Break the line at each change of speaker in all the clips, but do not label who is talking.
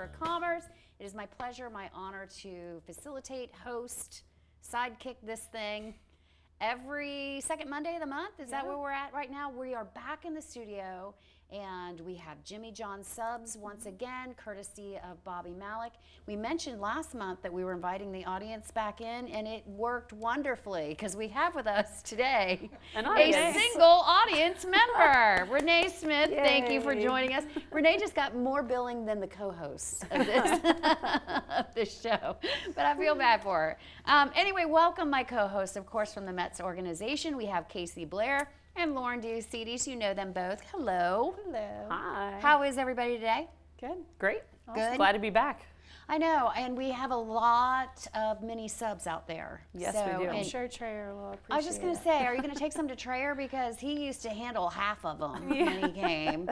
of Commerce. It is my pleasure, my honor to facilitate, host, sidekick this thing every second Monday of the month. Is that where we're at right now? We are back in the studio, and we have Jimmy John subs once again, courtesy of Bobby Malik. We mentioned last month that we were inviting the audience back in, and it worked wonderfully because we have with us today a single audience member, Renee Smith. Yay. Thank you for joining us. Renee just got more billing than the co-hosts of this show, but I feel bad for her. Anyway, welcome my co-hosts, of course, from the Mets organization. We have Casey Blair and Lauren Diacedes. You know them both. Hello.
Hello.
Hi.
How is everybody today?
Good.
Great.
Awesome. Good.
Glad to be back.
I know, and we have a lot of mini subs out there.
Yes, we do.
I'm sure Trayer will appreciate it.
I was just going to say, are you going to take some to Trayer? Because he used to handle half of them when he came.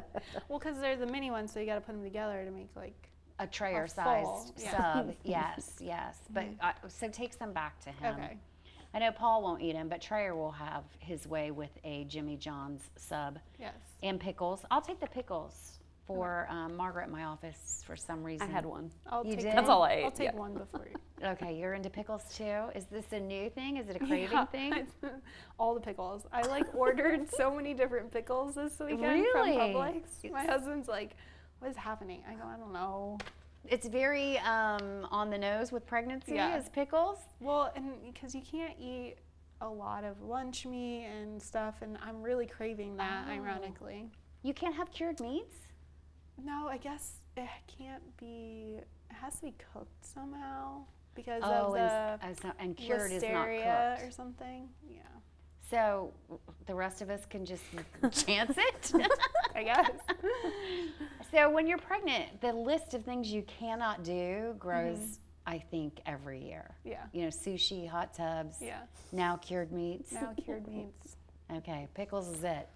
Well, because they're the mini ones, so you got to put them together to make like
a Trayer-sized sub. Yes, yes. But so take some back to him.
Okay.
I know Paul won't eat him, but Trayer will have his way with a Jimmy John's sub.
Yes.
And pickles. I'll take the pickles for Margaret in my office for some reason.
I had one.
You did?
That's all I ate.
I'll take one before you.
Okay, you're into pickles too? Is this a new thing? Is it a craving thing?
All the pickles. I ordered so many different pickles this weekend from Publix. My husband's like, what is happening? I go, I don't know.
It's very on the nose with pregnancy is pickles.
Well, and because you can't eat a lot of lunch meat and stuff, and I'm really craving that, ironically.
You can't have cured meats?
No, I guess it can't be, it has to be cooked somehow because of the
and cured is not
listeria
cooked
or something. Yeah.
So the rest of us can just chance it?
I guess.
So when you're pregnant, the list of things you cannot do grows, I think, every year.
Yeah.
You know, sushi, hot tubs,
Yeah.
now cured meats.
Now cured meats.
Okay, pickles is it.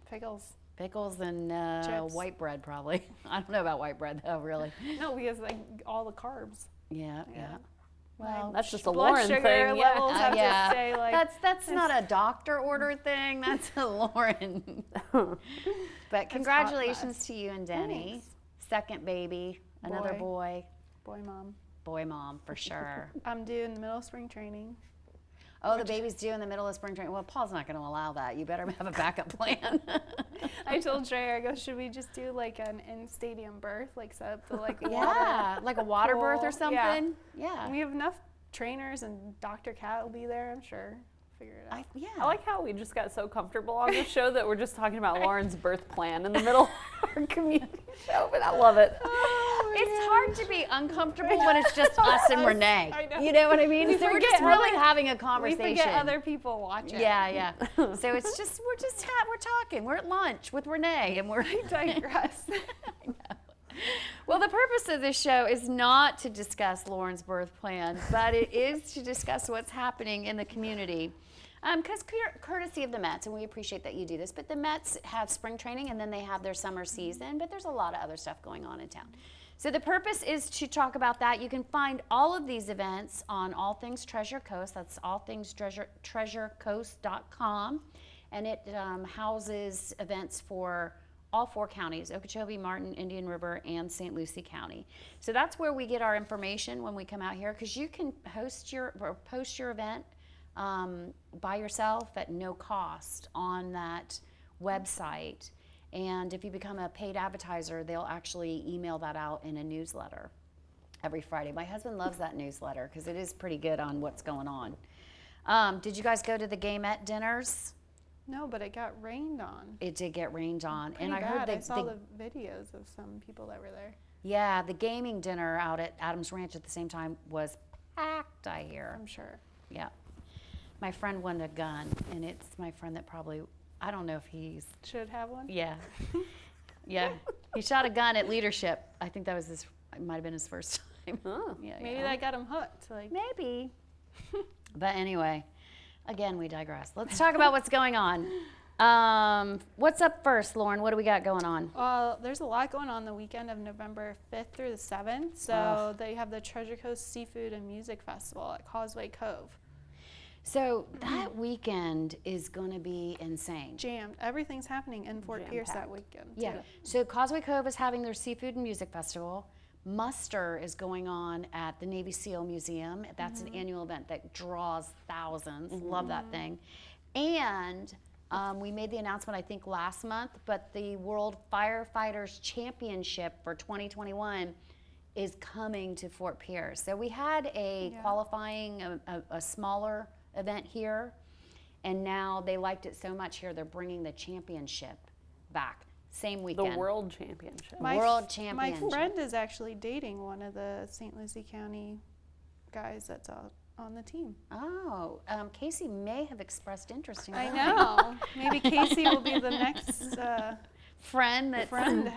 Pickles.
Pickles and
Chips.
white bread, probably. I don't know about white bread, though, really.
No, because all the carbs.
Yeah.
Well, that's just a
blood
Lauren
sugar
thing.
levels have to stay
that's not a doctor order thing. That's a Lauren. But congratulations to you and Denny.
Thanks.
Second baby, another boy.
Boy mom.
Boy mom, for sure.
I'm due in the middle of spring training.
Oh, the baby's due in the middle of spring training. Well, Paul's not going to allow that. You better have a backup plan.
I told Trayer, I go, should we just do like an in-stadium birth, like set up the like
water like a water birth or something? Yeah.
We have enough trainers, and Dr. Kat will be there, I'm sure. Figure it out.
I like how we just got so comfortable on this show that we're just talking about Lauren's birth plan in the middle of our community show, but I love it.
It's hard to be uncomfortable when it's just us and Renee.
I know.
You know what I mean? So we're just really having a conversation.
We forget other people watching.
Yeah. So it's just we're talking. We're at lunch with Renee, and
I digress.
I know. Well, the purpose of this show is not to discuss Lauren's birth plan, but it is to discuss what's happening in the community. Because courtesy of the Mets, and we appreciate that you do this, but the Mets have spring training and then they have their summer season, but there's a lot of other stuff going on in town. So the purpose is to talk about that. You can find all of these events on All Things Treasure Coast. That's allthingstreasurecoast.com, and it houses events for all four counties, Okeechobee, Martin, Indian River, and St. Lucie County. So that's where we get our information when we come out here, because you can post your event by yourself at no cost on that website. And if you become a paid advertiser, they'll actually email that out in a newsletter every Friday. My husband loves that newsletter because it is pretty good on what's going on. Did you guys go to the Gamette dinners?
No, but it got rained on.
It did get rained on.
Pretty
and I
bad.
heard
I saw the videos of some people that were there.
Yeah, the gaming dinner out at Adams Ranch at the same time was packed, I hear.
I'm sure.
Yeah. My friend won a gun, and it's my friend that probably, I don't know if he's...
Should have one?
Yeah. Yeah. He shot a gun at leadership. I think that was it might have been his first time.
Oh.
Yeah, maybe that got him hooked.
Maybe. But anyway, again, we digress. Let's talk about what's going on. What's up first, Lauren? What do we got going on?
There's a lot going on the weekend of November 5th through the 7th. So they have the Treasure Coast Seafood and Music Festival at Causeway Cove.
So that weekend is going to be insane.
Jammed. Everything's happening in Fort Pierce that weekend.
Yeah. So Causeway Cove is having their Seafood and Music Festival. Muster is going on at the Navy SEAL Museum. That's an annual event that draws thousands. Love that thing. And we made the announcement, I think, last month, but the World Firefighters Championship for 2021 is coming to Fort Pierce. So we had a qualifying, a smaller event here, and now they liked it so much here, they're bringing the championship back. Same weekend.
The World Championship.
World Championship.
My friend is actually dating one of the St. Lucie County guys that's on the team.
Oh, Casey may have expressed interest in
I
going.
know. Maybe Casey will be the next
Friend that's
friend.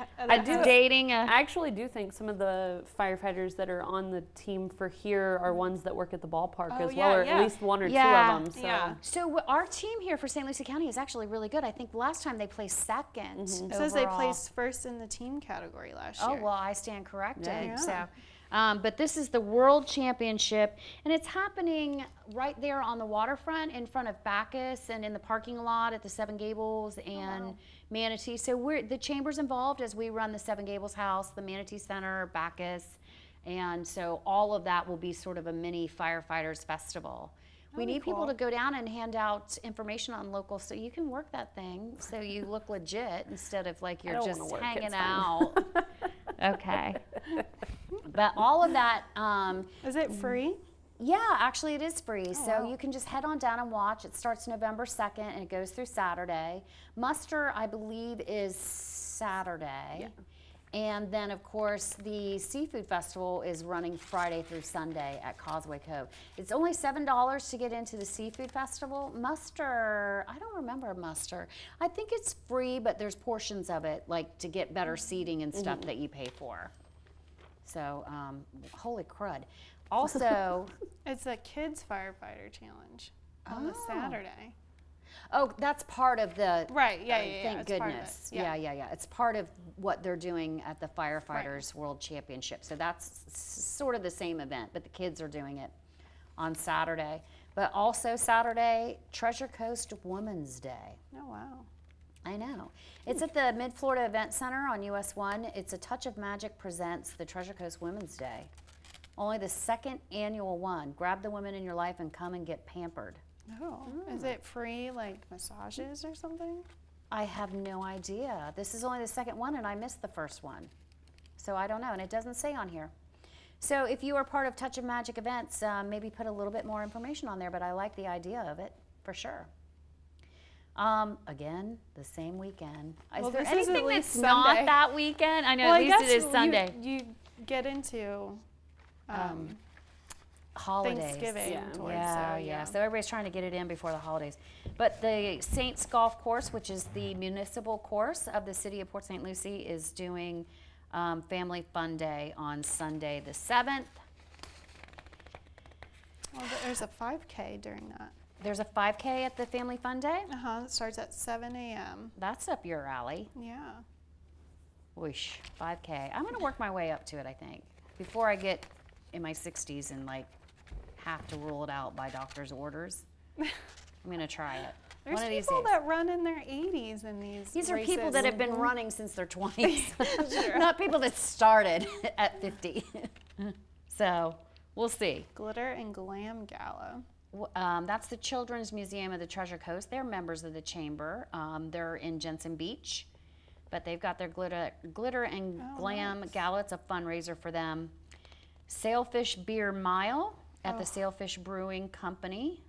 dating a.
I actually do think some of the firefighters that are on the team for here are ones that work at the ballpark
Oh,
as
yeah,
well, or
yeah.
at least one or
Yeah,
two of them. So.
yeah.
So our team here for St. Lucie County is actually really good. I think last time they placed second.
It says they
overall.
placed first in the team category last
Oh,
year.
well, I stand corrected.
Yeah.
So, but this is the World Championship, and it's happening right there on the waterfront in front of Bacchus and in the parking lot at the Seven Gables and Manatee. So the chamber's involved as we run the Seven Gables House, the Manatee Center, Bacchus, and so all of that will be sort of a mini firefighters festival. We need people to go down and hand out information on local, so you can work that thing so you look legit instead of like you're
don't
just
wanna work,
hanging
it's fine.
out. Okay. But all of that,
Is it free?
yeah, actually it is free. So
wow.
you can just head on down and watch. It starts November 2nd and it goes through Saturday. Muster, I believe, is Saturday. And then, of course, the Seafood Festival is running Friday through Sunday at Causeway Cove. It's only $7 to get into the Seafood Festival. Muster, I don't remember Muster. I think it's free, but there's portions of it, like to get better seating and stuff that you pay for. So, holy crud. Also,
It's a kids firefighter challenge on the
Oh.
Saturday.
oh, that's part of the.
Right, yeah, yeah, yeah.
Thank
it's part of it,
goodness. Yeah. It's part of what they're doing at the Firefighters World Championship. So that's sort of the same event, but the kids are doing it on Saturday. But also Saturday, Treasure Coast Women's Day.
Oh, wow.
I know. It's at the Mid-Florida Event Center on US 1. It's A Touch of Magic presents the Treasure Coast Women's Day. Only the second annual one. Grab the women in your life and come and get pampered.
Oh, is it free, like massages or something?
I have no idea. This is only the second one, and I missed the first one. So I don't know, and it doesn't say on here. So if you are part of Touch of Magic events, maybe put a little bit more information on there, but I like the idea of it, for sure. Again, the same weekend. Is
Well,
there
this is at
anything
least
that's not
Sunday.
that weekend? I know,
Well,
at
I
least
guess
it is Sunday.
You get into
Holidays.
Thanksgiving
Yeah.
towards,
Yeah. So everybody's trying to get it in before the holidays. But the Saints Golf Course, which is the municipal course of the city of Port St. Lucie, is doing Family Fun Day on Sunday the 7th.
Well, there's a 5K during that.
There's a 5K at the Family Fun Day.
It starts at 7 a.m.
That's up your alley.
Yeah.
Whoosh, 5K. I'm going to work my way up to it, I think, before I get in my 60s and like have to rule it out by doctor's orders. I'm going to try it.
There's
One of these
people
days.
that run in their 80s in these
These are
races.
people that have been running since their 20s, not people that started at 50. So we'll see.
Glitter and Glam Gala.
That's the Children's Museum of the Treasure Coast. They're members of the chamber. They're in Jensen Beach, but they've got their glitter and glam gala. It's a fundraiser for them. Sailfish Beer Mile at the Sailfish Brewing Company.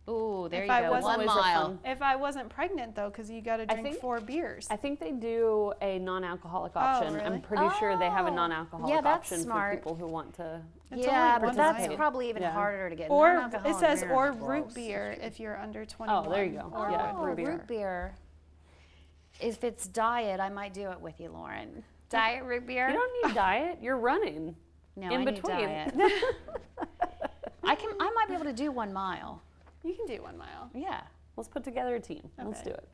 Ooh, there
If
you
I
go.
wasn't-
1
Always a
mile.
fun-
If I wasn't pregnant, though, because you got to drink
think-
4 beers.
I think they do a non-alcoholic option.
really?
I'm pretty sure they have a
Oh.
non-alcoholic
Yeah, that's
option
smart.
for people who want to.
It's
Yeah,
only
but that's
participate.
probably even
Yeah.
harder to get.
Or it
Non-alcoholic
says
beer
or
is
root
gross.
beer if you're under 21.
Oh, there you go.
Or
Yeah,
Oh,
root beer.
root beer. If it's diet, I might do it with you, Lauren. Diet root beer?
You don't need diet. You're running.
No,
in
I
between.
need diet. I might be able to do 1 mile.
You can do 1 mile.
Yeah.
Let's put together a team. Let's
Okay.
do it.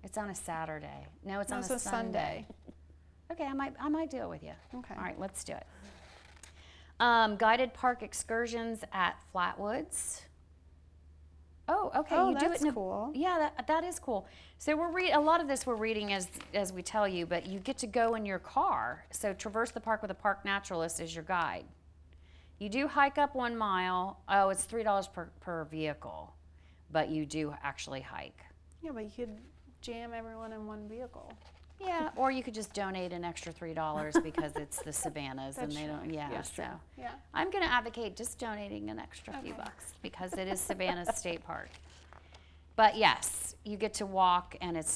It's on a Saturday. No, it's
No,
on
it's
a
a
Sunday. Okay, I might do it with you.
Okay.
All right, let's do it. Guided park excursions at Flatwoods. Oh, okay.
Oh,
you do it
that's
in a,
cool.
Yeah, that is cool. So a lot of this we're reading as we tell you, but you get to go in your car. So traverse the park with a park naturalist as your guide. You do hike up 1 mile. Oh, it's $3 per vehicle, but you do actually hike.
Yeah, but you could jam everyone in one vehicle.
Yeah, or you could just donate an extra $3 because it's the Savannas and
That's
they
true.
don't. Yeah,
Yes,
so
Yeah.
I'm going to advocate just donating an extra few
Okay.
bucks because it is Savannah State Park. But yes, you get to walk, and it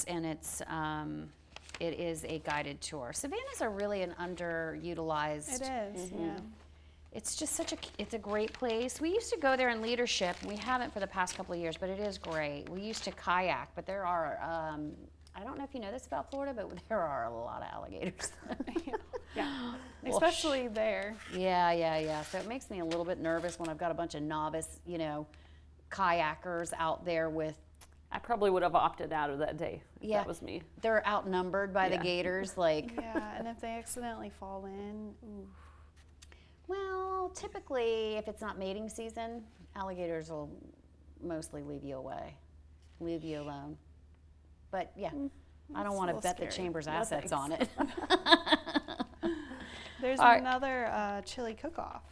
is a guided tour. Savannah's are really an underutilized.
It is, yeah.
It's just it's a great place. We used to go there in leadership. We haven't for the past couple of years, but it is great. We used to kayak, but there are. I don't know if you know this about Florida, but there are a lot of alligators.
Yeah.
Well,
Especially there.
Yeah. So it makes me a little bit nervous when I've got a bunch of novice, kayakers out there with.
I probably would have opted out of that day if
Yeah.
that was me.
They're outnumbered by the
Yeah.
gators, like.
Yeah, and if they accidentally fall in, ooh.
Well, typically, if it's not mating season, alligators will mostly leave you alone. But yeah, I don't
That's a
want to
little
bet the
scary.
chamber's
No,
assets on it.
There's
All right.
another chili cook-off.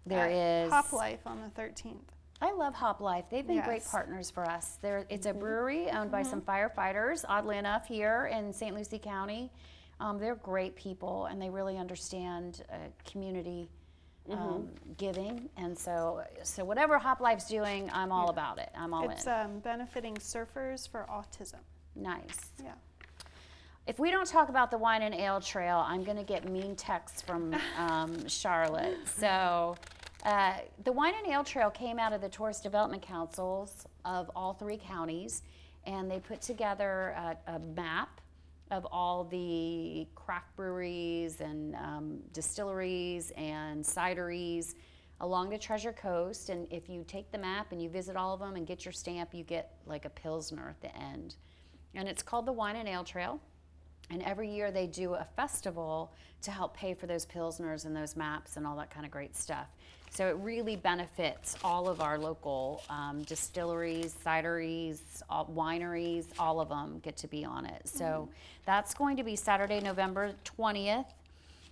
There
at
is.
Hop Life on the 13th.
I love Hop Life. They've been great
Yes.
partners for us. It's a brewery owned by some firefighters, oddly enough, here in St. Lucie County. They're great people, and they really understand community giving. And so whatever Hop Life's doing, I'm all about it. I'm all
It's
in.
benefiting surfers for autism.
Nice.
Yeah.
If we don't talk about the Wine and Ale Trail, I'm going to get mean texts from Charlotte. So the Wine and Ale Trail came out of the Tourist Development Councils of all 3 counties, and they put together a map of all the craft breweries and distilleries and cideries along the Treasure Coast. And if you take the map and you visit all of them and get your stamp, you get like a Pilsner at the end. And it's called the Wine and Ale Trail. And every year they do a festival to help pay for those Pilsners and those maps and all that kind of great stuff. So it really benefits all of our local distilleries, cideries, wineries, all of them get to be on it. So that's going to be Saturday, November 20th.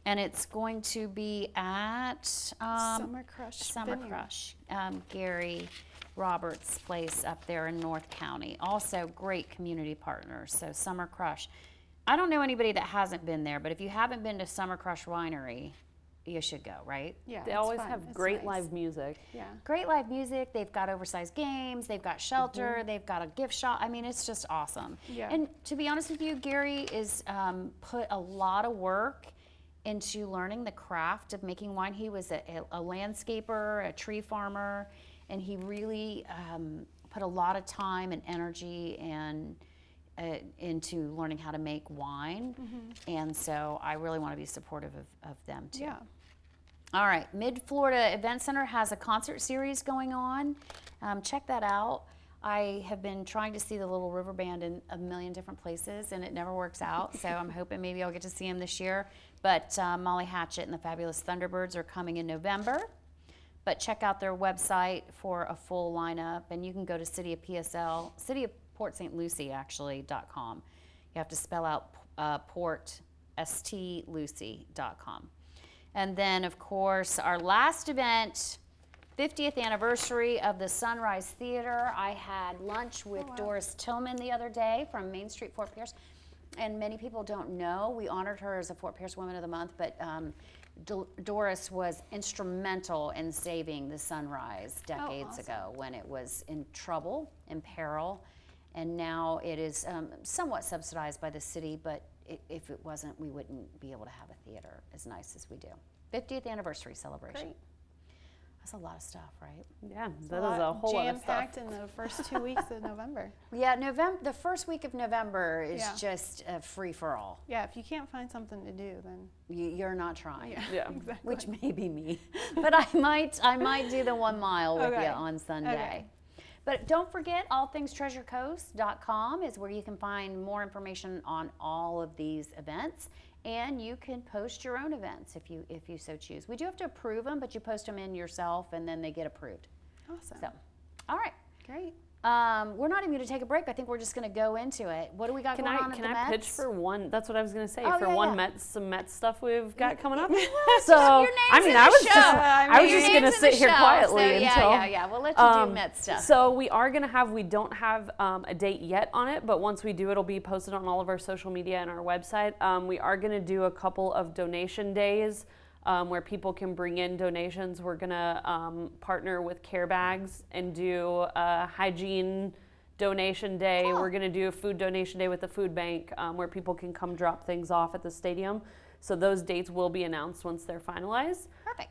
And it's going to be at
Summer Crush
Summer
Vineyard.
Crush, Gary Roberts' place up there in North County. Also great community partners, so Summer Crush. I don't know anybody that hasn't been there, but if you haven't been to Summer Crush Winery, you should go, right?
Yeah,
They
it's
always
fun.
have
It's
great
nice.
live music.
Yeah.
Great live music. They've got oversized games. They've got shelter. They've got a gift shop. I mean, it's just awesome.
Yeah.
And to be honest with you, Gary is put a lot of work into learning the craft of making wine. He was a landscaper, a tree farmer, and he really put a lot of time and energy and into learning how to make wine. And so I really want to be supportive of them too.
Yeah.
All right, Mid-Florida Event Center has a concert series going on. Check that out. I have been trying to see the Little River Band in a million different places, and it never works out. So I'm hoping maybe I'll get to see him this year. But Molly Hatchet and the Fabulous Thunderbirds are coming in November. But check out their website for a full lineup, and you can go to City of Port St. Lucie actually.com. You have to spell out Port stlucie.com. And then, of course, our last event, 50th anniversary of the Sunrise Theater. I had lunch with Doris Tillman the other day from Main Street, Fort Pierce. And many people don't know, we honored her as a Fort Pierce Woman of the Month, but Doris was instrumental in saving the Sunrise decades
awesome.
ago when it was in trouble, in peril. And now it is somewhat subsidized by the city, but if it wasn't, we wouldn't be able to have a theater as nice as we do. 50th anniversary celebration.
Great.
That's a lot of stuff, right?
Yeah, that is a whole lot of stuff.
Jam-packed in the first 2 weeks of November.
Yeah, the first week of November is
Yeah.
just a free-for-all.
Yeah, if you can't find something to do, then
You're not trying.
Yeah.
exactly.
Which may be me, but I might do the 1 mile with
Okay.
you on Sunday.
Okay.
But don't forget, allthingstreasurecoast.com is where you can find more information on all of these events, and you can post your own events if you so choose. We do have to approve them, but you post them in yourself, and then they get approved.
Awesome.
So, all right.
Great.
we're not even going to take a break. I think we're just going to go into it. What do we got
Can
going on
I
at
can
the
I
Mets?
pitch for one? That's what I was gonna say.
Oh,
for
yeah,
one
yeah.
Mets, some Mets stuff we've got coming up.
Your
So
name's
I mean,
in
I
the
was
show.
just I was
Your
just
name's
gonna
in
sit
the
here
show,
quietly
so
until.
yeah. We'll let you do Mets stuff.
So we are gonna have. We don't have a date yet on it, but once we do, it'll be posted on all of our social media and our website. We are gonna do a couple of donation days. Where people can bring in donations. We're gonna partner with Care Bags and do a hygiene donation day.
Cool.
We're gonna do a food donation day with the food bank where people can come drop things off at the stadium. So those dates will be announced once they're finalized.
Perfect.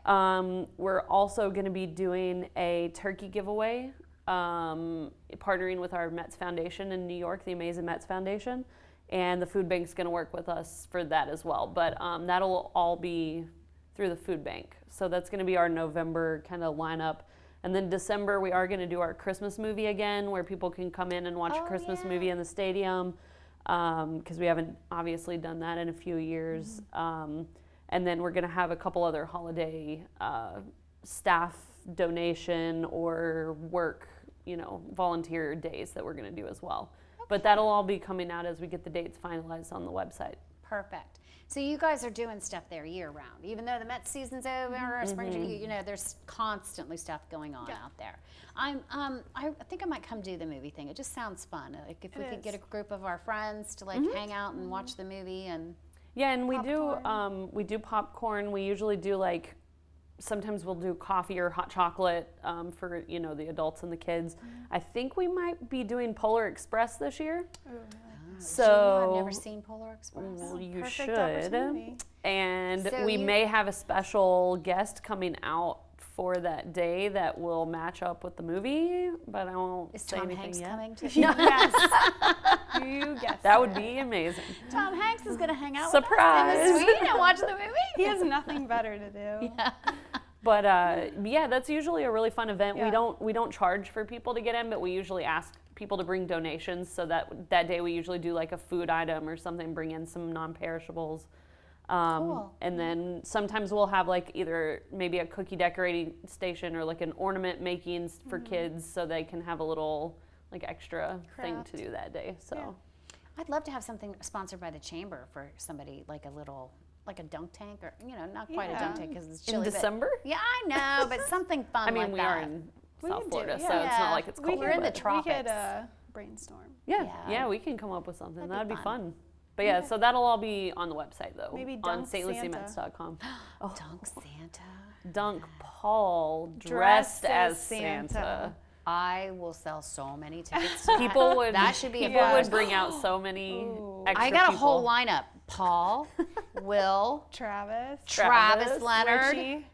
We're also gonna be doing a turkey giveaway, partnering with our Mets Foundation in New York, the Amazing Mets Foundation. And the food bank's gonna work with us for that as well. But that'll all be through the food bank. So that's going to be our November kind of lineup. And then December, we are going to do our Christmas movie again, where people can come in and watch a Christmas movie in the stadium, because we haven't obviously done that in a few years. And then we're going to have a couple other holiday staff donation or work, volunteer days that we're going to do as well. But that'll all be coming out as we get the dates finalized on the website.
Perfect. So you guys are doing stuff there year round, even though the Mets season's over or spring. There's constantly stuff going on out there. I think I might come do the movie thing. It just sounds fun. Like if we could get a group of our friends to hang out and watch the movie and.
Yeah, and we do popcorn. We usually do sometimes we'll do coffee or hot chocolate for the adults and the kids. I think we might be doing Polar Express this year.
So I've never seen Polar Express.
Well, you
Perfect
should.
opportunity.
And
So
we may have a special guest coming out for that day that will match up with the movie, but I won't
Is
say
Tom
anything
Hanks
yet.
coming to?
Yes. You guessed
That would
it.
be amazing.
Tom Hanks is going to hang out
Surprise.
with us in the suite and watch the movie.
He has nothing better to do.
But that's usually a really fun event.
Yeah.
We don't charge for people to get in, but we usually ask people to bring donations. So that day we usually do a food item or something, bring in some non-perishables.
Cool.
And then sometimes we'll have either maybe a cookie decorating station or an ornament making for kids, so they can have a little extra thing
Craft.
to do that day. So.
Yeah.
I'd love to have something sponsored by the chamber for somebody, like a dunk tank, or not quite a
Yeah.
dunk tank because it's
In
chilly. but-
December?
Yeah, I know, but something fun
I mean,
like
we
that.
are in
We
South
can do-
Florida, so
yeah.
it's not like it's cold.
We're in the
but-
tropics.
We could brainstorm.
Yeah,
Yeah.
we can come up with something.
That'd be
That'd be
fun.
fun. But yeah, so that'll all be on the website though.
Maybe
on
Dunk Santa.
stluciemets.com. Oh,
Dunk Santa.
Dunk Paul dressed as Santa.
I will sell so many tickets. To
People
that.
would
That should be a
people
fun-
would bring out so many
Ooh.
extra
I got a
people.
whole lineup. Paul, Will,
Travis.
Travis Leonard,
Richie.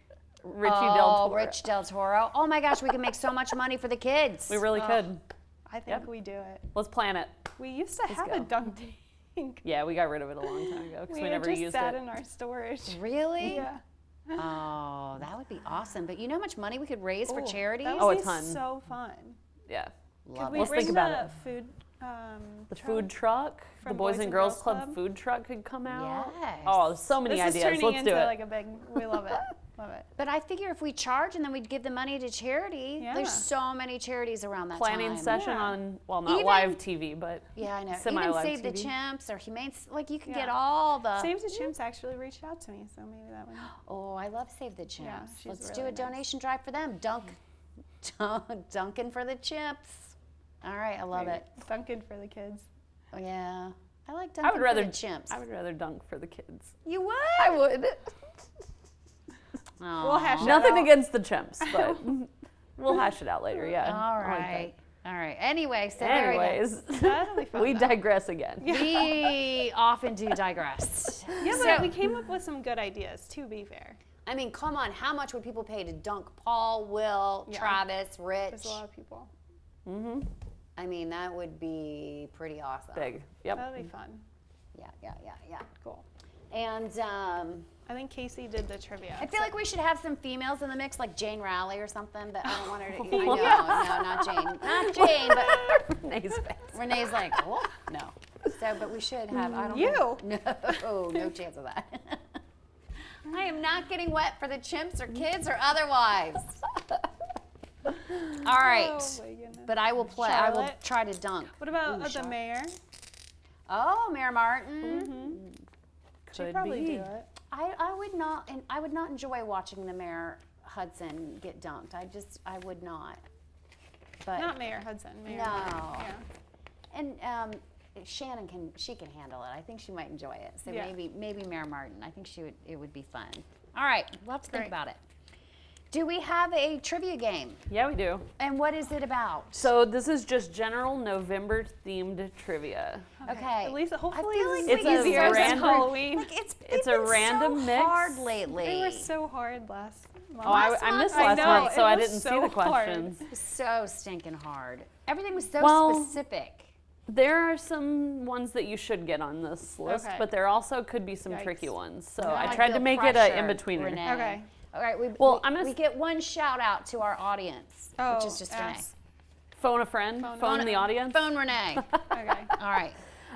Richie Del Toro.
Rich Del Toro. Oh my gosh, we can make so much money for the kids.
We really could.
I think
Yep.
we do it.
Let's plan it.
We used to have a
go.
dunk tank.
Yeah, we got rid of it a long time ago because we
It
never
just
used
sat
it.
in our storage.
Really?
Yeah.
Oh, that would be awesome. But you know how much money we could raise for
Ooh,
charities?
That
Oh,
would
a
be
ton.
so fun.
Yeah.
Could
Love
we
it.
Let's
bring
think about
the
it.
food?
The
truck?
food truck, the
From
Boys and Girls Club food truck could come out.
Yes.
Oh, there's so many
This is
ideas.
turning
Let's
into
do it.
like a big. We love it. Love it.
But I figure if we charge and then we'd give the money to charity,
Yeah.
there's so many charities around that
Planning
time.
session
Yeah.
on, well, not
Even-
live TV, but
Yeah, I know. Even
semi-live
Save the
TV.
Chimps or Humane, you can
Yeah.
get all the.
Save the Chimps actually reached out to me, so maybe that would.
Oh, I love Save the Chimps.
Yeah, she's
Let's
really
do a
nice.
donation drive for them. Dunking for the Chimps. All right, I love it.
Dunkin' for the kids.
Oh, yeah. I like
I
Dunking
would rather
for the Chimps.
I would rather dunk for the kids.
You would?
I would.
Aw.
hash it
Nothing
out.
against the chimps, but we'll hash it out later. Yeah.
All
I like that.
right. All right. Anyway, so there we go.
Anyways,
That'll be fun.
we
though.
digress again.
We often do digress.
Yeah,
So-
but we came up with some good ideas. To be fair,
I mean, come on. How much would people pay to dunk Paul, Will,
Yeah.
Travis, Rich?
there's a lot of people.
Mm-hmm.
I mean, that would be pretty awesome.
Big. Yep.
That'll be fun.
Yeah.
Cool.
And
I think Casey did the trivia.
I feel like we should have some females in the mix, like Jane Rowley or something, but I don't want her to.
Oh,
I know, no, not Jane. Not Jane, but
Renee's face.
Renee's like, oh, no. So, but we should have, I don't
You.
know. No chance of that. I am not getting wet for the chimps or kids or otherwise. All right.
Oh my goodness.
But I will play. I will
Charlotte?
try to dunk.
What about
Ooh,
the
Charlotte.
mayor?
Oh, Mayor Martin.
Mm-hmm. She'd
Could
probably
be.
do it.
I would not, and I would not enjoy watching the Mayor Hudson get dunked. I would not. But
Not Mayor Hudson. Mayor
No.
Martin, yeah.
and Shannon can handle it. I think she might enjoy it. So
Yeah.
maybe Mayor Martin. I think it would be fun. All right, we'll have to think
Great.
about it. Do we have a trivia game?
Yeah, we do.
And what is it about?
So this is just general November themed trivia.
Okay.
At least hopefully
feel
this
like
is
we
easier
use
than
random-
Halloween.
Like
It's
they've
a
been
random
so
mix.
hard lately.
They were so hard last month.
Oh, I missed
month,
last
I know,
month, so
it
I
was
didn't see
so
the
hard.
questions.
So stinking hard. Everything was so
Well,
specific.
There are some ones that you should get on this list,
Okay.
but there also could be some
Yikes.
tricky ones. So
I
I tried
feel
to make it a in
pressured,
betweener.
Renee.
Okay.
All right.
Well, I'm gonna
we get one shout out to our audience,
Oh,
which is just Renee.
ask.
Phone a friend, phone the audience.
Phone Renee.
Okay.
All right.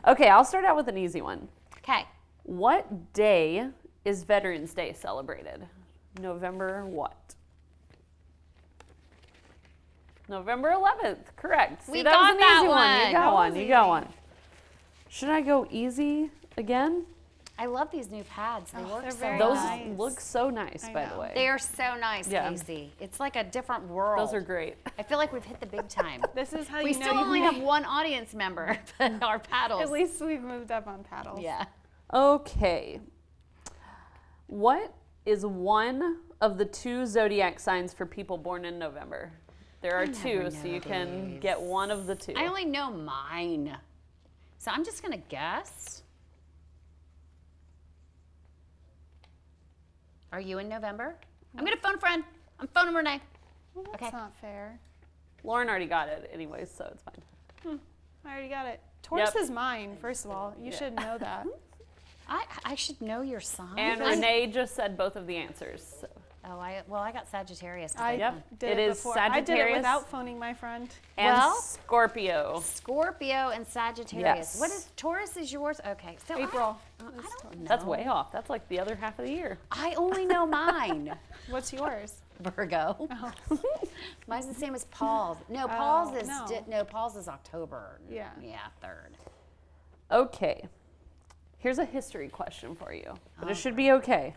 Okay, I'll start out with an easy one.
Okay.
What day is Veterans Day celebrated? November what? November 11th, correct. See,
We
that
got
was an
that
easy one.
one.
You got
That
one.
was
You got
easy.
one. Should I go easy again?
I love these new pads. They
Oh,
work
they're
so
very
well.
Those
nice.
look so nice,
I
by
know.
the way.
They are so nice,
Yeah.
Casey. It's like a different world.
Those are great.
I feel like we've hit the big time.
This is how
We
you know
still
you
only
made-
have one audience member, but our paddles.
At least we've moved up on paddles.
Yeah.
Okay. What is one of the two zodiac signs for people born in November? There are two,
never
so
know
you can
these.
get one of the two.
I only know mine. So I'm just going to guess. Are you in November? I'm going to phone a friend. I'm phoning Renee.
Well, that's
Okay.
not fair.
Lauren already got it anyways, so it's fine.
I already got it. Taurus
Yep.
is mine, first of all. You should know that.
I should know your sign.
And Renee just said both of the answers. So.
Oh, I got Sagittarius. 'cause
I
Yep.
did
It
it
is
before. I did it
Sagittarius.
without phoning my friend.
And
Well-
Scorpio.
Scorpio and Sagittarius.
Yes.
What is Taurus is yours? Okay. So
April.
I don't know.
That's way off. That's like the other half of the year.
I only know mine.
What's yours?
Virgo.
Oh.
Mine's the same as Paul's. No, Paul's is
no.
Paul's is October.
Yeah.
Yeah, 3rd.
Okay. Here's a history question for you, but it should be okay.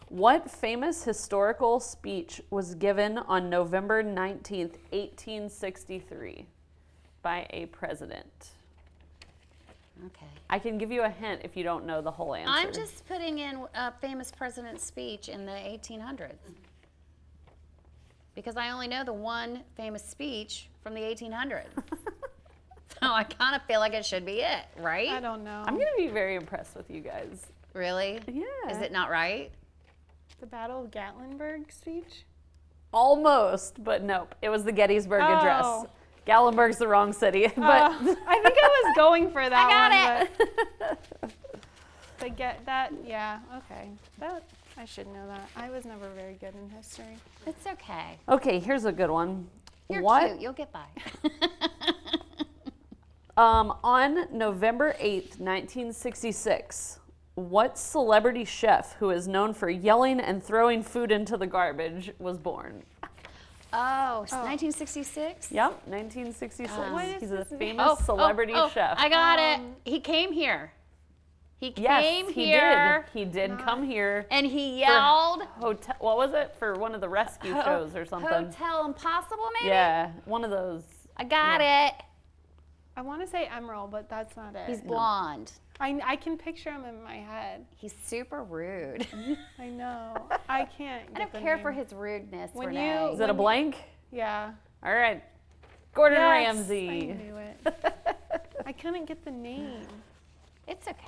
What famous historical speech was given on November 19th, 1863 by a president?
Okay.
I can give you a hint if you don't know the whole answer.
I'm just putting in a famous president's speech in the 1800s. Because I only know the one famous speech from the 1800s. So I kind of feel like it should be it, right?
I don't know.
I'm going to be very impressed with you guys.
Really?
Yeah.
Is it not right?
The Battle of Gatlinburg speech?
Almost, but nope. It was the Gettysburg Address.
Oh.
Gatlinburg's the wrong city, but
I think I was going for that
got
one. But to get that, yeah, okay. That I should know that. I was never very good in history.
It's okay.
okay, here's a good one.
You're
what
cute. You'll get by.
on November 8th, 1966, what celebrity chef who is known for yelling and throwing food into the garbage was born?
Oh, 1966?
Yep, 1966.
What is
He's a
his name?
famous celebrity chef.
I got it. He came here. He
yes,
came
he
here
did. He did come here.
and he yelled.
Hotel. What was it for one of the rescue shows or something?
Hotel Impossible, maybe?
Yeah, one of those.
I got it.
I want to say Emerald, but that's not it.
He's blonde.
I can picture him in my head.
He's super rude.
I know. I can't.
I don't care for his rudeness,
When
Renee.
you-
Is it a blank?
Yeah.
All right. Gordon
Yes,
Ramsay.
I knew it. I couldn't get the name.
It's okay.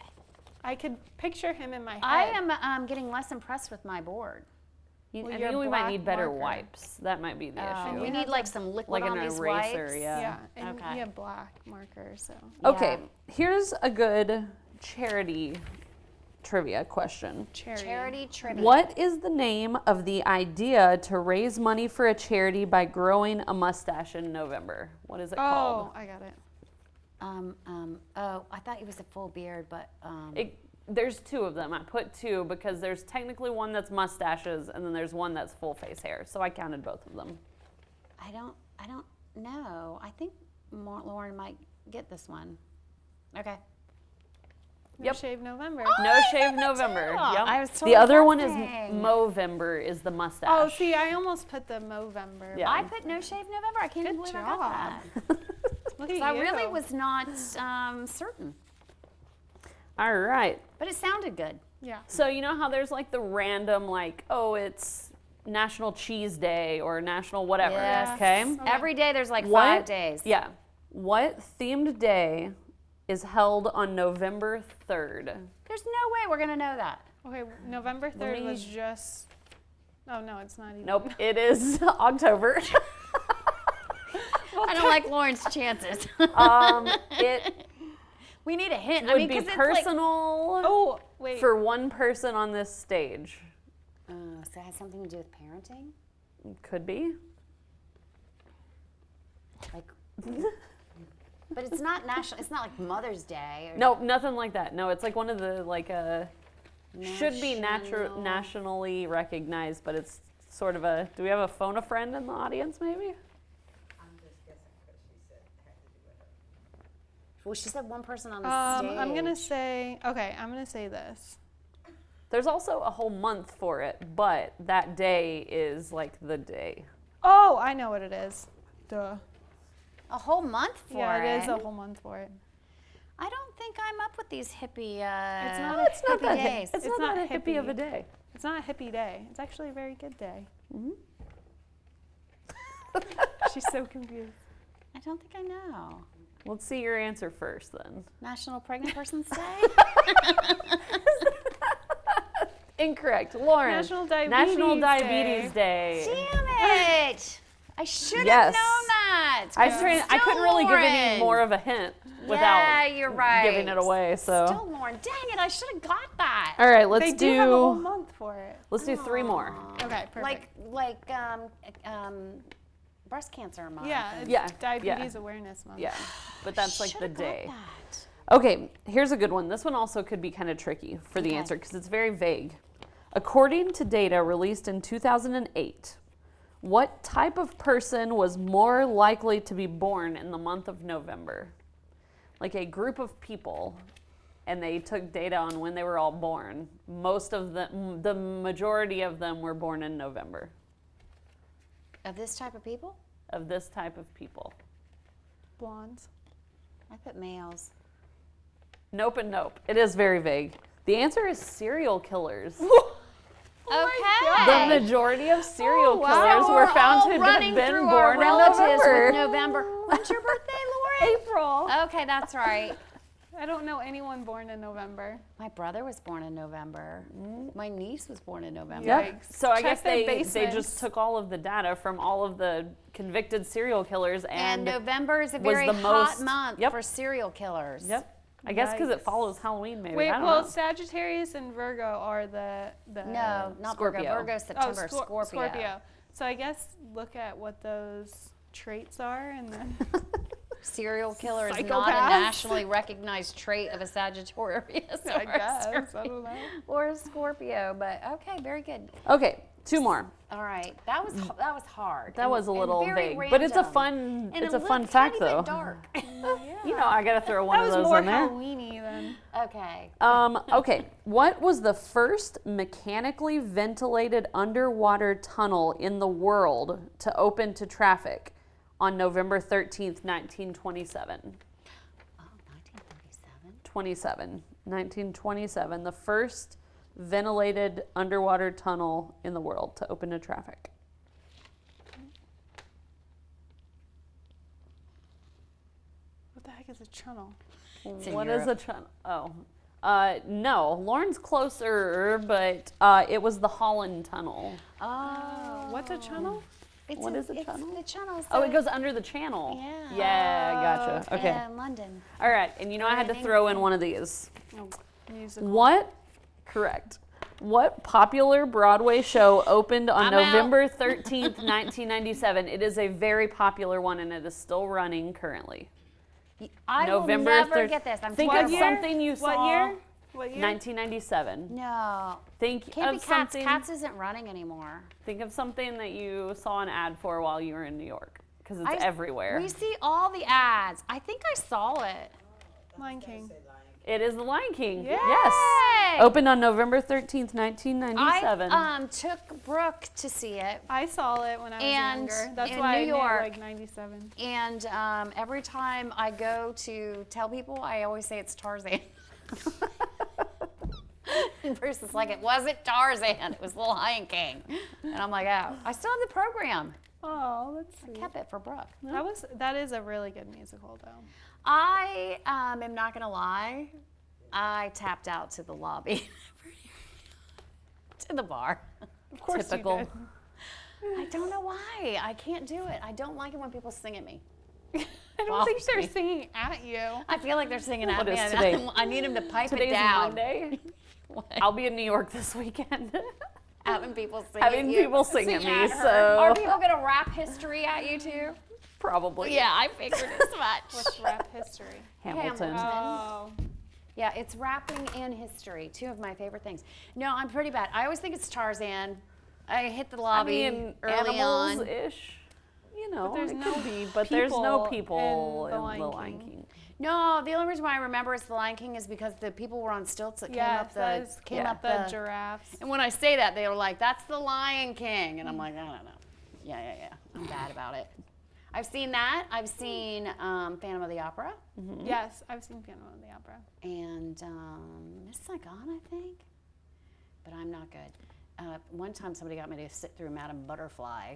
I could picture him in my head.
I am getting less impressed with my board.
I
Well,
think
your
we might
black
need better
marker.
wipes. That might be the issue.
We
you
need
have
like
the-
some liquid
Like
on
an
these
eraser,
wipes.
yeah.
Yeah, and
Okay.
you have black markers, so.
Okay,
Yeah.
here's a good charity trivia question.
Charity trivia.
What is the name of the idea to raise money for a charity by growing a mustache in November? What is it called?
Oh, I got it.
Oh, I thought it was a full beard, but
There's two of them. I put two because there's technically one that's mustaches and then there's one that's full face hair. So I counted both of them.
I don't know. I think Lauren might get this one. Okay.
No
Yep.
Shave November.
No Shave November.
too.
Yep.
I was
the
totally
other one is
guessing.
Movember, is the mustache.
Oh, see, I almost put the Movember.
Yeah.
I put No Shave November. I can't even
Good
believe I got
job.
that.
Look at
So I
you.
really was not certain,
All right.
but it sounded good.
Yeah.
So you know how there's like the random, like, oh, it's National Cheese Day or National whatever.
Yes.
Okay.
Okay.
Every day there's like
What?
5 days.
Yeah. What themed day is held on November 3rd?
There's no way we're gonna know that.
Okay, November 3rd
me-
was just. Oh, no, it's not even.
Nope, it is October.
I don't like Lauren's chances.
It
We need a hint.
would
I mean,
be
because it's like,
personal
Oh, wait.
for one person on this stage.
so it has something to do with parenting.
Could be.
Like, but it's not national. It's not like Mother's Day. Or
No, nothing like that. No, it's like one of the like should be
National-
nationally recognized, but it's sort of a. Do we have a phone a friend in the audience? Maybe.
Well, she said one person on the stage.
I'm gonna say. Okay, I'm gonna say this.
There's also a whole month for it, but that day is like the day.
Oh, I know what it is. Duh.
a whole month for
Yeah,
it.
it is a whole month for it.
I don't think I'm up with these hippie.
It's not
No, it's not
hippie
that.
days.
It's
It's
not
not
that hippie of a
hippie.
day.
It's not a hippie day. It's actually a very good day. She's so confused.
I don't think I know.
Let's see your answer first, then.
National Pregnant Persons Day.
Incorrect, Lauren.
National Diabetes
National
Day.
Diabetes Day.
Damn it! I should have
Yes.
known that.
I
Still
couldn't really give any
Lauren.
more of a hint
Yeah,
without
you're right.
giving it away. So.
Still Lauren. Dang it! I should have got that.
All right, let's
They do have a whole
do.
month for it.
Let's do 3 more.
Okay, perfect.
Like breast cancer month.
Yeah,
and-
it's
Yeah,
Diabetes Awareness Month.
Yeah, but that's like the
Should've got
day.
that.
Okay, here's a good one. This one also could be kind of tricky for the
Okay.
answer because it's very vague. According to data released in 2008, what type of person was more likely to be born in the month of November? Like a group of people, and they took data on when they were all born. Most of them, the majority of them were born in November,
Of this type of people,
of this type of people.
Blondes.
I put males.
Nope and nope. It is very vague. The answer is serial killers.
Okay.
The majority of serial
Wow,
killers were
we're
found
all
to have
running
been
through
born
our
in
relatives
November.
with November. When's your birthday, Lauren?
April.
Okay, that's right.
I don't know anyone born in November.
My brother was born in November. My niece was born in November.
Yeah.
Yep.
Yikes.
So I
Check
guess
their
they
basements.
just took all of the data from all of the convicted serial killers
And
and
November is a
was
very
the
hot
most-
month
Yep.
for serial killers.
Yep. I guess because it
Yikes.
follows Halloween, maybe.
Wait,
I don't
well,
know.
Sagittarius and Virgo are the
No, not
Scorpio.
Virgo. Virgo, September.
Scor-
Scorpio.
So I guess look at what those traits are and then
Serial killer is not
Psychopaths.
a nationally recognized trait of a Sagittarius
I
or,
guess.
a
I don't know.
or a Scorpio. But okay, very good.
Okay, 2 more.
All right, that was hard.
That was a
and
little
very
vague, but it's a
random.
fun.
And
It's a
little
fun fact,
tiny
though.
bit dark.
You know, I gotta throw one
That
of
was
those
more
in there.
Halloweeny than.
Okay.
Okay, what was the first mechanically ventilated underwater tunnel in the world to open to traffic on November 13th, 1927?
Oh, 1937.
1927, the first ventilated underwater tunnel in the world to open to traffic.
What the heck is a channel?
It's in
What is a
Europe.
tunnel? Oh. No, Lauren's closer, but it was the Holland Tunnel.
Oh,
What's a channel?
What is a
it's
channel?
The channel's
Oh, it goes under the channel.
Yeah.
Yeah, gotcha. Okay.
in London.
All right, and you know I had to throw in one of these.
Oh, musical.
What? Correct. What popular Broadway show opened on
I'm out.
November 13th, 1997? It is a very popular one, and it is still running currently.
I
November
will never
3rd.
get this. I'm
Think
What
of
year?
terrible.
something you
What
saw.
year? What year?
1997.
No.
Think
Can't
of
be Cats.
something.
Cats isn't running anymore.
Think of something that you saw an ad for while you were in New York, because it's
I-
everywhere.
We see all the ads. I think I saw it.
Lion King.
It is The Lion King.
Yay!
Yes.
Hey!
Opened on November 13th, 1997.
I took Brooke to see it.
I saw it when I was
And
younger. That's
in
why
New
I knew
York-
like 97.
And every time I go to tell people, I always say it's Tarzan. And Bruce is like, it wasn't Tarzan, it was The Lion King. And I'm like, oh, I still have the program.
Oh, that's sweet.
Kept it for Brooke.
That is a really good musical though.
I am not gonna lie, I tapped out to the lobby, to the bar.
Of course
Typical.
you
I don't know why. I can't do it. I don't like it when people sing at me.
did. I don't think
Bothers
they're
me.
singing at you.
I feel like they're singing at
What
me.
is
and
today?
I need them to pipe
Today's
it down.
Monday.
What?
I'll be in New York this weekend.
Having people sing
Having
at you.
people sing at me,
her.
so-
Are people gonna rap history at you too?
Probably.
Yeah, I figured as much.
What's rap history?
Hamilton.
Hamilton.
Oh.
Yeah, it's rapping and history, two of my favorite things. No, I'm pretty bad. I always think it's Tarzan. I hit the
I
lobby
mean,
early on.
animals-ish. You know,
But there's
it
no
could be, but there's no
people
people
in
in
The Lion
The Lion
King.
King.
No, the only reason why I remember it's The Lion King is because the people were on stilts that
Yes, that is
came up
the
the.
giraffes.
And when I say that, they were like, "That's The Lion King," and I'm like, "I don't know." Yeah. I'm bad about it. I've seen that. I've seen Phantom of the Opera
Yes, I've seen Phantom of the Opera.
and Miss Saigon, I think, but I'm not good. One time, somebody got me to sit through Madame Butterfly,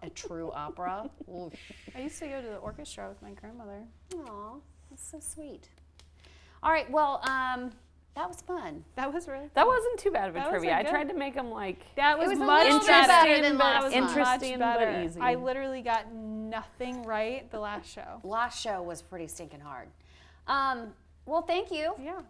a true opera. Oof.
I used to go to the orchestra with my grandmother.
Aw, that's so sweet. All right, well, that was fun.
That was really.
That wasn't too bad of a
That was
trivia.
a
I
good-
tried to make them like
That was,
was a
much
little bit
better.
better than
but
last
it was
time.
much
Interesting, but
better.
easy.
I literally got nothing right the last show.
Last show was pretty stinking hard. Well, thank you
Yeah.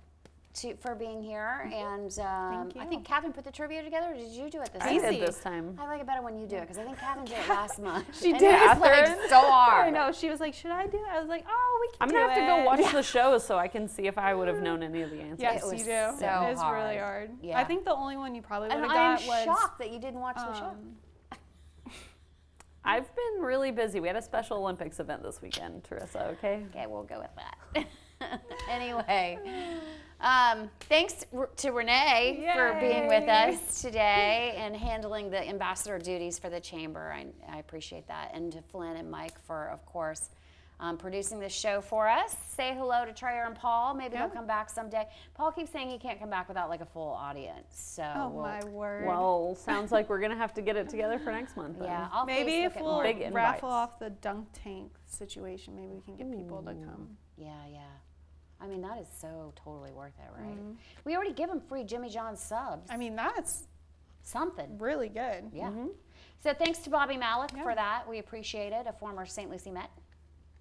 for being here, and
Thank
I
you.
think Catherine put the trivia together. Or did you do it this
I
time?
did this time.
I like it better when you do it because I think Catherine did it last month.
She
And
did.
it was like
Catherine?
so hard.
I know. She was like, "Should I do it?" I was like, "Oh, we can
I'm
do
gonna have to go
it."
watch the show so I can see if I would have known any of the answers.
Yes,
It was
you do.
so
it is really
hard.
hard.
Yeah.
I think the only one you probably would
And
have
I am
got was.
shocked that you didn't watch the show.
I've been really busy. We had a Special Olympics event this weekend, Teresa, okay?
Okay, we'll go with that. Anyway, thanks to Renee for being with
Yay.
us today and handling the ambassador duties for the chamber. I appreciate that. And to Flynn and Mike for, of course, producing this show for us. Say hello to Treyer and Paul. Maybe
Yeah.
they'll come back someday. Paul keeps saying he can't come back without like a full audience. So
Oh
we'll-
my word.
Well, sounds like we're gonna have to get it together for next month. Then.
yeah, I'll
Maybe
Facebook
if
it
we'll
more.
Big invites.
raffle off the dunk tank situation, maybe we can get people to come.
Yeah. I mean, that is so totally worth it, right?
Mm-hmm.
We already give them free Jimmy John's subs.
I mean, that's
Something.
really good.
Yeah. So thanks to Bobby Malik
Yeah.
for that. We appreciate it. A former St. Lucie Met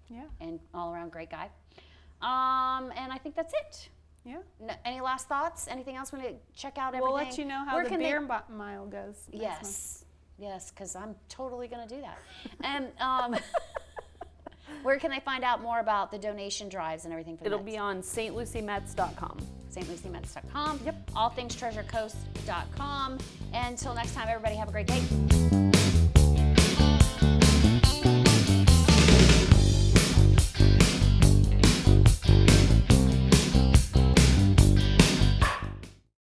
Yeah.
and all around great guy. And I think that's it.
Yeah.
Any last thoughts? Anything else? Want to check out everything?
We'll let you know how
Where
the
can they-
beer mile goes. next month.
Yes, because I'm totally going to do that. And where can they find out more about the donation drives and everything for the
It'll
Mets?
be on stluciemets.com.
stluciemets.com. Yep. allthingstreasurecoast.com. Until next time, everybody have a great day.